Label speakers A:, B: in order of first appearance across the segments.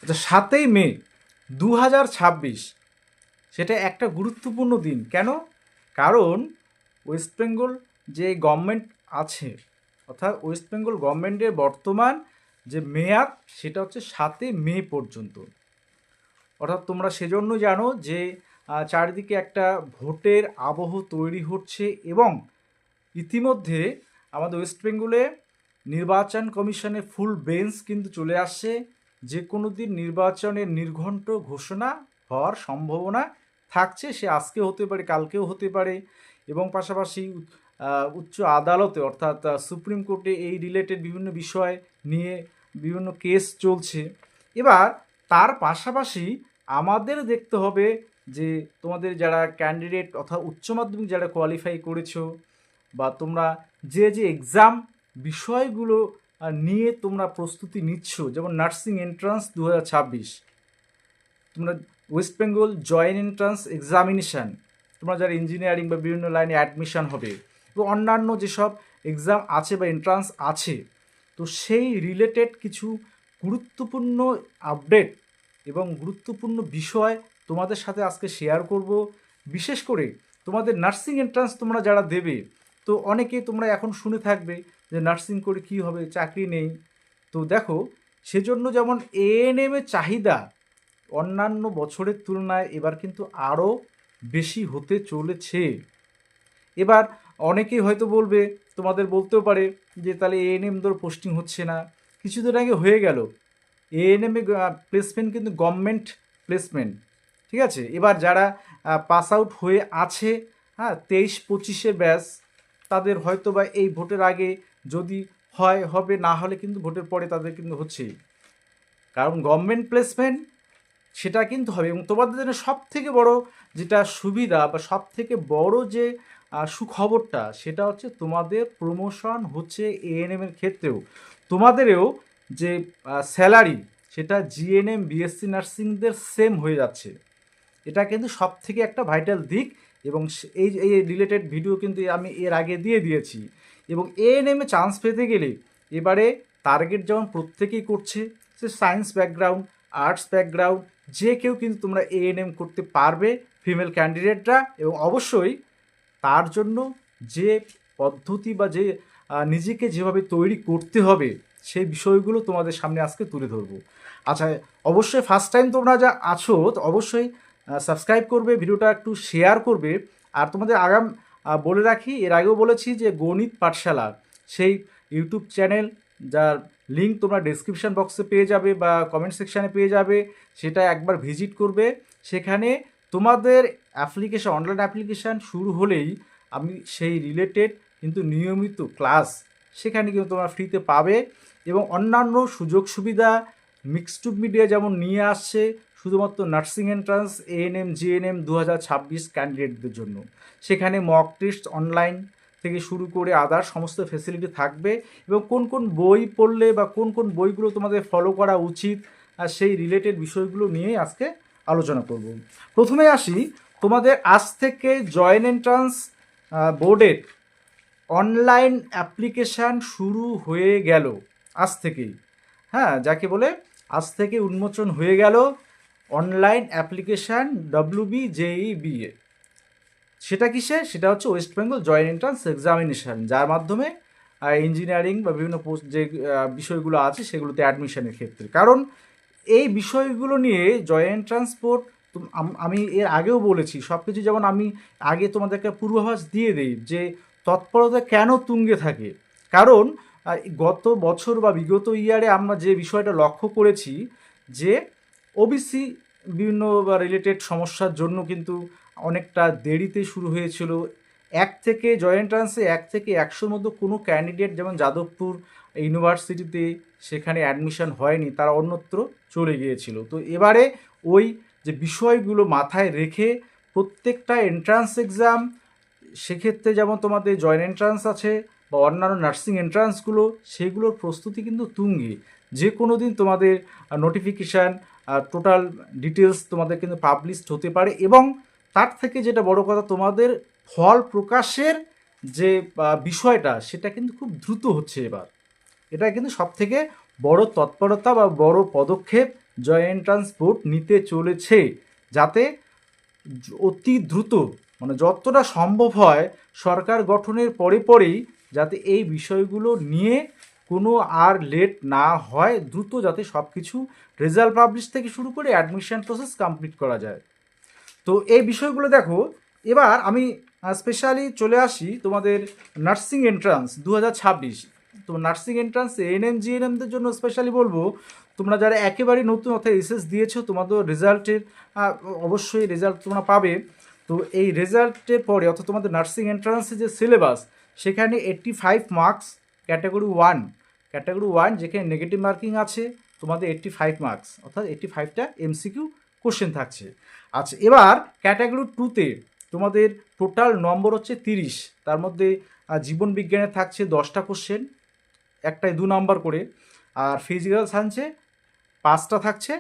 A: আচ্ছা, 7ই মে 2026 সেটা একটা গুরুত্বপূর্ণ দিন। কেন? কারণ ওয়েস্ট বেঙ্গল যে গভর্নমেন্ট আছে, অর্থাৎ ওয়েস্ট বেঙ্গল গভর্নমেন্টের বর্তমান যে মেয়াদ সেটা হচ্ছে 7ই মে পর্যন্ত। অর্থাৎ তোমরা সেজন্য জানো যে চারিদিকে একটা ভোটের আবহ তৈরি হচ্ছে এবং ইতিমধ্যে আমাদের ওয়েস্ট বেঙ্গলে নির্বাচন কমিশনের ফুল বেঞ্চ কিন্তু চলে আসছে। যে কোনো দিন নির্বাচনের নির্ঘণ্ট ঘোষণা হওয়ার সম্ভাবনা থাকছে। সে আজকেও হতে পারে, কালকেও হতে পারে। এবং পাশাপাশি উচ্চ আদালতে অর্থাৎ সুপ্রিম কোর্টে এই রিলেটেড বিভিন্ন বিষয় নিয়ে বিভিন্ন কেস চলছে। এবার তার পাশাপাশি আমাদের দেখতে হবে যে তোমাদের যারা ক্যান্ডিডেট অর্থাৎ উচ্চ মাধ্যমিক যারা কোয়ালিফাই করেছো বা তোমরা যে যে এক্সাম বিষয়গুলো নিয়ে তোমরা প্রস্তুতি নিচ্ছ, যেমন নার্সিং এন্ট্রান্স 2026, তোমরা West Bengal joint entrance examination, তোমরা যারা ইঞ্জিনিয়ারিং বা বিভিন্ন লাইনে অ্যাডমিশন হবে এবং অন্যান্য যেসব এক্সাম আছে বা এন্ট্রান্স আছে, তো সেই রিলেটেড কিছু গুরুত্বপূর্ণ আপডেট এবং গুরুত্বপূর্ণ বিষয় তোমাদের সাথে আজকে শেয়ার করব। বিশেষ করে তোমাদের নার্সিং এন্ট্রান্স তোমরা যারা দেবে, তো অনেকে তোমরা এখন শুনে থাকবে যে নার্সিং করে কী হবে, চাকরি নেই। তো দেখো, সেজন্য যেমন এএনএম এর চাহিদা অন্যান্য বছরের তুলনায় এবার কিন্তু আরও বেশি হতে চলেছে। এবার অনেকেই হয়তো বলবে, তোমাদের বলতেও পারে যে তাহলে এএনএম ধর পোস্টিং হচ্ছে না। কিছুদিন আগে হয়ে গেল এএনএম এ প্লেসমেন্ট কিন্তু গভর্নমেন্ট প্লেসমেন্ট, ঠিক আছে। এবার যারা পাস আউট হয়ে আছে, হ্যাঁ, 23-25 ব্যাচ, তাদের হয়তো বা এই ভোটের আগে যদি হয় হবে, না হলে কিন্তু ভোটের পরে তাদের কিন্তু হচ্ছেই। কারণ গভর্নমেন্ট প্লেসমেন্ট সেটা কিন্তু হবে। এবং তোমাদের জন্য সব থেকে বড় যেটা সুবিধা বা সব থেকে বড় যে সুখবরটা, সেটা হচ্ছে তোমাদের প্রমোশন হচ্ছে এএনএম এর ক্ষেত্রেও। তোমাদেরও যে স্যালারি সেটা জিএনএম বিএসসি নার্সিংদের সেম হয়ে যাচ্ছে। এটা কিন্তু সব থেকে একটা ভাইটাল দিক। এবং এই এই রিলেটেড ভিডিও কিন্তু আমি এর আগে দিয়ে দিয়েছি। এবং এএনএমে চান্স পেতে গেলে এবারে টার্গেট যেমন প্রত্যেকেই করছে, সে সায়েন্স ব্যাকগ্রাউন্ড, আর্টস ব্যাকগ্রাউন্ড, যে কেউ কিন্তু তোমরা এএনএম করতে পারবে, ফিমেল ক্যান্ডিডেটরা। এবং অবশ্যই তার জন্য যে পদ্ধতি বা যে নিজেকে যেভাবে তৈরি করতে হবে, সেই বিষয়গুলো তোমাদের সামনে আজকে তুলে ধরবো। আচ্ছা, অবশ্যই ফার্স্ট টাইম তোমরা যা আছো তো অবশ্যই সাবস্ক্রাইব করবে, ভিডিওটা একটু শেয়ার করবে। আর তোমাদের আগাম বলে রাখি, এর আগেও বলেছি যে গণিত পাঠশালা সেই ইউটিউব চ্যানেল, যার লিঙ্ক তোমরা ডেসক্রিপশান বক্সে পেয়ে যাবে বা কমেন্ট সেকশানে পেয়ে যাবে, সেটা একবার ভিজিট করবে। সেখানে তোমাদের অ্যাপ্লিকেশান, অনলাইন অ্যাপ্লিকেশান শুরু হলেই আমি সেই রিলেটেড কিন্তু নিয়মিত ক্লাস সেখানে কিন্তু তোমরা ফ্রিতে পাবে। এবং অন্যান্য সুযোগ সুবিধা মিক্সড মিডিয়া যেমন নিয়ে আসছে শুধুমাত্র নার্সিং এন্ট্রান্স এএনএম জিএনএম 2026 ক্যান্ডিডেটদের জন্য। সেখানে মক টেস্ট অনলাইন থেকে শুরু করে আদার সমস্ত ফেসিলিটি থাকবে। এবং কোন কোন বই পড়লে বা কোন কোন বইগুলো তোমাদের ফলো করা উচিত, আর সেই রিলেটেড বিষয়গুলো নিয়েই আজকে আলোচনা করব। প্রথমে আসি, তোমাদের আজ থেকে জয়েন্ট এন্ট্রান্স বোর্ডের অনলাইন অ্যাপ্লিকেশান শুরু হয়ে গেল আজ থেকেই। হ্যাঁ, যাকে বলে আজ থেকে উন্মোচন হয়ে গেল অনলাইন অ্যাপ্লিকেশান WBJEBA। সেটা কিসে? সেটা হচ্ছে West Bengal joint entrance examination, যার মাধ্যমে ইঞ্জিনিয়ারিং বা বিভিন্ন পোস্ট যে বিষয়গুলো আছে সেগুলোতে অ্যাডমিশনের ক্ষেত্রে। কারণ এই বিষয়গুলো নিয়ে জয়েন্ট এন্ট্রান্স বোর্ড, আমি এর আগেও বলেছি, সব কিছু যেমন আমি আগে তোমাদেরকে পূর্বাভাস দিয়ে দিই যে তৎপরতা কেন তুঙ্গে থাকে। কারণ গত বছর বা বিগত ইয়ারে আমরা যে বিষয়টা লক্ষ্য করেছি যে ওবিসি বিভিন্ন বা রিলেটেড সমস্যার জন্য কিন্তু অনেকটা দেরিতে শুরু হয়েছিল। জয়েন্ট এন্ট্রান্সে 1 থেকে 100-র মধ্যে কোনো ক্যান্ডিডেট, যেমন যাদবপুর ইউনিভার্সিটিতে সেখানে অ্যাডমিশন হয়নি, তারা অন্যত্র চলে গিয়েছিল। তো এবারে ওই যে বিষয়গুলো মাথায় রেখে প্রত্যেকটা এন্ট্রান্স এক্সাম, সেক্ষেত্রে যেমন তোমাদের জয়েন্ট এন্ট্রান্স আছে বা অন্যান্য নার্সিং এন্ট্রান্সগুলো, সেগুলোর প্রস্তুতি কিন্তু তুঙ্গে। যে কোনো দিন তোমাদের নোটিফিকেশান, টোটাল ডিটেলস তোমাদের কিন্তু পাবলিশড হতে পারে। এবং তার থেকে যেটা বড় কথা, তোমাদের ফল প্রকাশের যে বিষয়টা, সেটা কিন্তু খুব দ্রুত হচ্ছে এবার। এটা কিন্তু সবথেকে বড় তৎপরতা বা বড় পদক্ষেপ জয়েন্ট এন্ট্রান্স বোর্ড নিতে চলেছে, যাতে অতি দ্রুত মানে যতটা সম্ভব হয় সরকার গঠনের পরেই যাতে এই বিষয়গুলো নিয়ে কোনো আর লেট না হয়, দ্রুত যাতে সব কিছু রেজাল্ট পাবলিশ থেকে শুরু করে অ্যাডমিশন প্রসেস কমপ্লিট করা যায়। তো এই বিষয়গুলো দেখো, এবার আমি স্পেশালি চলে আসি তোমাদের নার্সিং এন্ট্রান্স 2026। তো নার্সিং এন্ট্রান্স এএনএম জিএনএমদের জন্য স্পেশালি বলবো, তোমরা যারা একেবারেই নতুন অর্থাৎ এসএস দিয়েছো, তোমাদের রেজাল্টের অবশ্যই রেজাল্ট তোমরা পাবে। তো এই রেজাল্টের পরে অর্থাৎ তোমাদের নার্সিং এন্ট্রান্সের যে সিলেবাস, সেখানে 85 মার্কস ক্যাটাগরি ওয়ান যেখানে নেগেটিভ মার্কিং আছে, তোমাদের 85 মার্কস অর্থাৎ 85টা এমসিকিউ কোশ্চেন থাকছে। আচ্ছা, এবার ক্যাটাগরি টুতে তোমাদের টোটাল নম্বর হচ্ছে 30, তার মধ্যে জীবন বিজ্ঞানে থাকছে 10টা কোশ্চেন, একটাই 2 নম্বর করে, আর ফিজিক্যাল সায়েন্সে 5টা থাকছে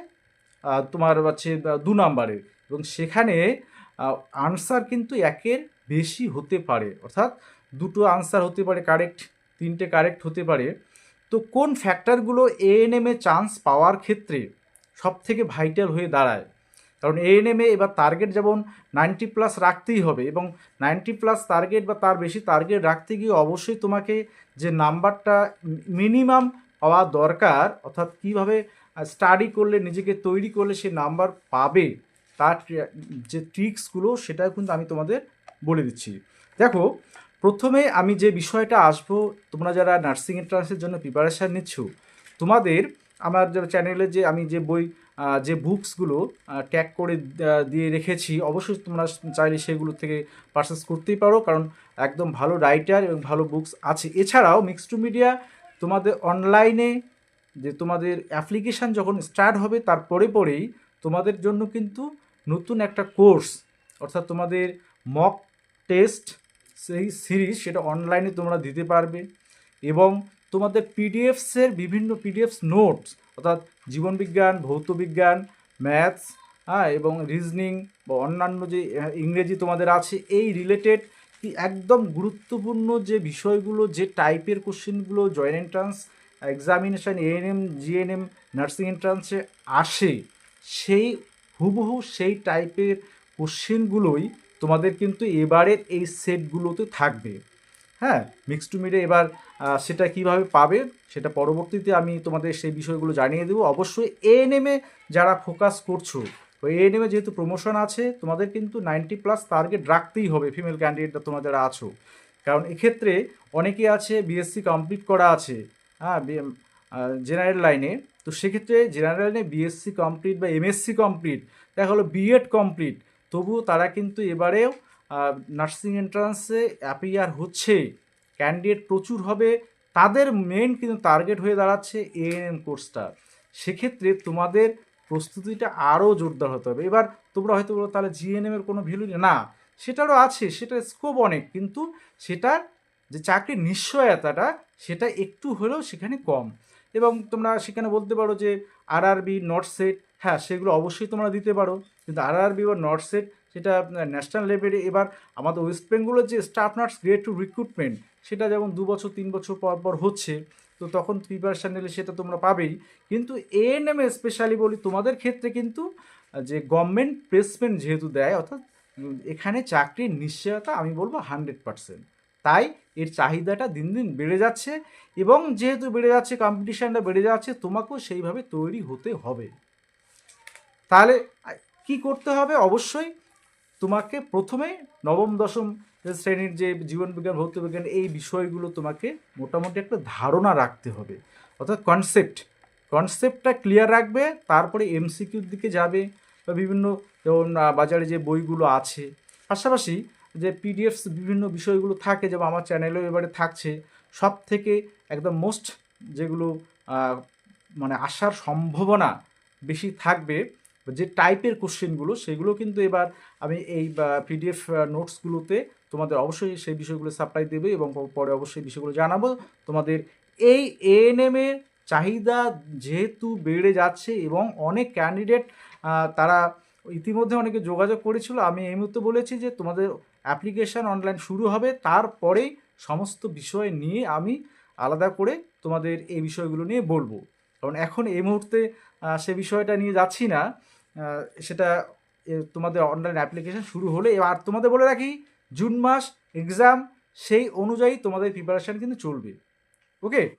A: তোমার হচ্ছে 2 নম্বরে, এবং সেখানে আনসার কিন্তু একের বেশি হতে পারে, অর্থাৎ 2টো আনসার হতে পারে কারেক্ট, 3টে কারেক্ট হতে পারে। তো কোন ফ্যাক্টরগুলো এএনএমে চান্স পাওয়ার ক্ষেত্রে সব থেকে ভাইটাল হয়ে দাঁড়ায়? কারণ এএনএমে এবার টার্গেট যেমন 90+ রাখতেই হবে, এবং 90+ টার্গেট বা তার বেশি টার্গেট রাখতে গিয়ে অবশ্যই তোমাকে যে নাম্বারটা মিনিমাম পাওয়া দরকার, অর্থাৎ কীভাবে স্টাডি করলে নিজেকে তৈরি করলে সে নাম্বার পাবে, তার যে ট্রিক্সগুলো সেটা কিন্তু আমি তোমাদের বলে দিচ্ছি। দেখো, প্রথমে আমি যে বিষয়টা আসবো, তোমরা যারা নার্সিং এন্ট্রান্সের জন্য প্রিপারেশান নিচ্ছ, তোমাদের আমার যে চ্যানেলে যে আমি যে বই যে বুকসগুলো ট্যাগ করে দিয়ে রেখেছি, অবশ্যই তোমরা চাইলে সেগুলো থেকে পারচেস করতেই পারো, কারণ একদম ভালো রাইটার এবং ভালো বুকস আছে। এছাড়াও মিক্স টু মিডিয়া তোমাদের অনলাইনে যে তোমাদের অ্যাপ্লিকেশান যখন স্টার্ট হবে তার পরেই তোমাদের জন্য কিন্তু নতুন একটা কোর্স, অর্থাৎ তোমাদের মক টেস্ট সেই সিরিজ, সেটা অনলাইনে তোমরা দিতে পারবে, এবং তোমাদের পিডিএফসের বিভিন্ন পিডিএফস নোটস, অর্থাৎ জীবনবিজ্ঞান, ভৌতবিজ্ঞান, ম্যাথস এবং রিজনিং বা অন্যান্য যে ইংরেজি তোমাদের আছে, এই রিলেটেড একদম গুরুত্বপূর্ণ যে বিষয়গুলো, যে টাইপের কোশ্চেনগুলো joint entrance examination ANM GNM nursing এন্ট্রান্সে আসে, সেই হুবহু সেই টাইপের কোশ্চেনগুলোই তোমাদের কিন্তু এবারের এই সেটগুলোতে থাকবে। হ্যাঁ, মিক্স টু মিডিয়া এবার সেটা কিভাবে পাবে সেটা পরবর্তীতে আমি তোমাদের সেই বিষয়গুলো জানিয়ে দেবো। অবশ্যই এএনএমে যারা ফোকাস করছো, তো এএনএমে যেহেতু প্রমোশন আছে, তোমাদের কিন্তু 90+ টার্গেট রাখতেই হবে ফিমেল ক্যান্ডিডেটরা তোমরা যারা আছো, কারণ এক্ষেত্রে অনেকে আছে বিএসসি কমপ্লিট করা আছে, হ্যাঁ, জেনারেল লাইনে। তো সেক্ষেত্রে জেনারেল লাইনে বিএসসি কমপ্লিট বা এমএসসি কমপ্লিট, দেখা হলো বিএড কমপ্লিট, তবুও তারা কিন্তু এবারেও নার্সিং এন্ট্রান্সে অ্যাপিয়ার হচ্ছে, ক্যান্ডিডেট প্রচুর হবে, তাদের মেন কিন্তু টার্গেট হয়ে দাঁড়াচ্ছে এএনএম কোর্সটা। সেক্ষেত্রে তোমাদের প্রস্তুতিটা আরও জোরদার হতে হবে। এবার তোমরা হয়তো বলো তাহলে জিএনএমের কোনো ভ্যালু নেই, না, সেটারও আছে, সেটার স্কোপ অনেক, কিন্তু সেটার যে চাকরির নিশ্চয়তাটা সেটা একটু হলেও সেখানে কম। এবং তোমরা সেখানে বলতে পারো যে আরআরবি, নর্থ সেট, হ্যাঁ সেগুলো অবশ্যই তোমরা দিতে পারো, কিন্তু আরআরবি বা নর্থ সেট সেটা ন্যাশনাল লেভেলে। এবার আমাদের ওয়েস্ট বেঙ্গলের যে staff nurse grade two recruitment, সেটা যেমন 2 বছর 3 বছর পর হচ্ছে, তো তখন প্রিপারেশান নিলে সেটা তোমরা পাবেই। কিন্তু এএনএমে স্পেশালি বলি, তোমাদের ক্ষেত্রে কিন্তু যে গভর্নমেন্ট প্লেসমেন্ট যেহেতু দেয়, অর্থাৎ এখানে চাকরির নিশ্চয়তা আমি বলবো 100%। তাই এর চাহিদাটা দিন দিন বেড়ে যাচ্ছে, এবং যেহেতু বেড়ে যাচ্ছে, কম্পিটিশানটা বেড়ে যাচ্ছে, তোমাকেও সেইভাবে তৈরি হতে হবে। তাহলে কি করতে হবে? অবশ্যই তোমাকে প্রথমে নবম দশম শ্রেণীর যে জীবনবিজ্ঞান, ভৌতবিজ্ঞান, এই বিষয়গুলো তোমাকে মোটামুটি একটা ধারণা রাখতে হবে, অর্থাৎ কনসেপ্টটা ক্লিয়ার রাখবে, তারপরে এমসিকিউর দিকে যাবে, বা বিভিন্ন যেমন বাজারে যে বইগুলো আছে, পাশাপাশি যে পিডিএফস বিভিন্ন বিষয়গুলো থাকে, যেমন আমার চ্যানেলেও এবারে থাকছে, সব থেকে একদম মোস্ট যেগুলো মানে আসার সম্ভাবনা বেশি থাকবে, যে টাইপের কোশ্চেনগুলো, সেগুলো কিন্তু এবার আমি এই পিডিএফ নোটসগুলোতে তোমাদের অবশ্যই সেই বিষয়গুলো সাপ্লাই দেবে, এবং পরে অবশ্যই বিষয়গুলো জানাবো তোমাদের। এই এএনএমের চাহিদা যেহেতু বেড়ে যাচ্ছে, এবং অনেক ক্যান্ডিডেট তারা ইতিমধ্যে অনেকে যোগাযোগ করেছিল, আমি এই মুহূর্তে বলেছি যে তোমাদের অ্যাপ্লিকেশান অনলাইন শুরু হবে, তারপরেই সমস্ত বিষয় নিয়ে আমি আলাদা করে তোমাদের এই বিষয়গুলো নিয়ে বলবো, কারণ এখন এই মুহূর্তে সে বিষয়টা নিয়ে যাচ্ছি না, সেটা তোমাদের অনলাইন অ্যাপ্লিকেশন শুরু হলে। আর তোমাদের বলে রাখি, জুন মাস এক্সাম, সেই অনুযায়ী তোমাদের প্রিপারেশান কিন্তু চলবে। ওকে।